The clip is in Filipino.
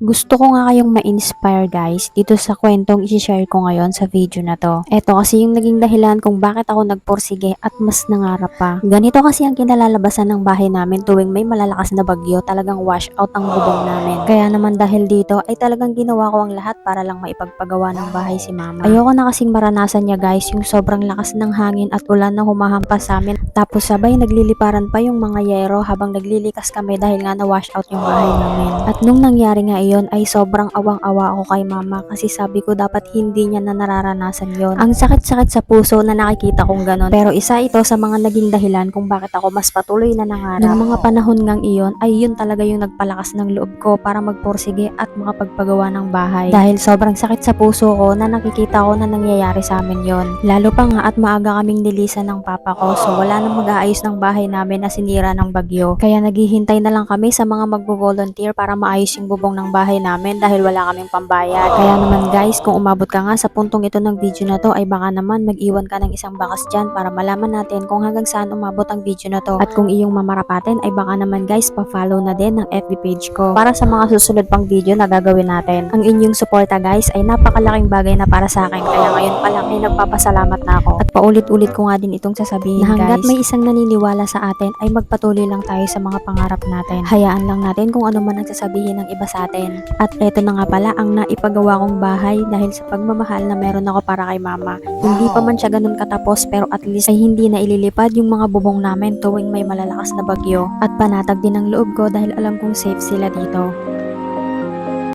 Gusto ko nga kayong ma-inspire guys dito sa kwentong i-share ko ngayon sa video na to. Ito kasi yung naging dahilan kung bakit ako nagporsige at mas nangarap pa. Ganito kasi ang kinalalabasan ng bahay namin tuwing may malalakas na bagyo, talagang wash out ang bubong namin. Kaya naman dahil dito ay talagang ginawa ko ang lahat para lang maipagpagawa ng bahay si mama. Ayoko na kasing maranasan niya guys yung sobrang lakas ng hangin at ulan na humahampas sa amin. Tapos sabay nagliliparan pa yung mga yero habang naglilikas kami dahil nga na wash out yung bahay namin. At nung nangyari nga iyon ay sobrang awang-awa ako kay mama kasi sabi ko dapat hindi niya na nararanasan yon. Ang sakit-sakit sa puso na nakikita kong ganon. Pero isa ito sa mga naging dahilan kung bakit ako mas patuloy na nangarap. Nung mga panahon ngang iyon ay yun talaga yung nagpalakas ng loob ko para magporsige at makapagpagawa ng bahay. Dahil sobrang sakit sa puso ko na nakikita ko na nangyayari sa amin yon. Lalo pa nga at maaga kaming nilisan ng papa ko so wala nang mag-aayos ng bahay namin na sinira ng bagyo. Kaya naghihintay na lang kami sa mga magvo-volunteer para maayos yung bubong ng bahay namin dahil wala kaming pambayad. Kaya naman guys, kung umabot ka nga sa puntong ito ng video na to ay baka naman mag-iwan ka ng isang bakas dyan para malaman natin kung hanggang saan umabot ang video na to. At kung iyong mamarapatin ay baka naman guys pa-follow na din ng FB page ko para sa mga susunod pang video na gagawin natin. Ang inyong suporta guys ay napakalaking bagay na para sa akin kaya ngayon pa lang ay nagpapasalamat na ako. At paulit-ulit ko nga din itong sasabihin na hanggat may isang naniniwala sa atin ay magpatuloy lang tayo sa mga pangarap natin. Hayaan lang natin kung ano man ang sasabihin ng iba sa atin. At eto na nga pala ang naipagawa kong bahay dahil sa pagmamahal na meron ako para kay mama. Hindi pa man siya ganun katapos pero at least ay hindi na ililipad yung mga bubong namin tuwing may malalakas na bagyo. At panatag din ang loob ko dahil alam kong safe sila dito.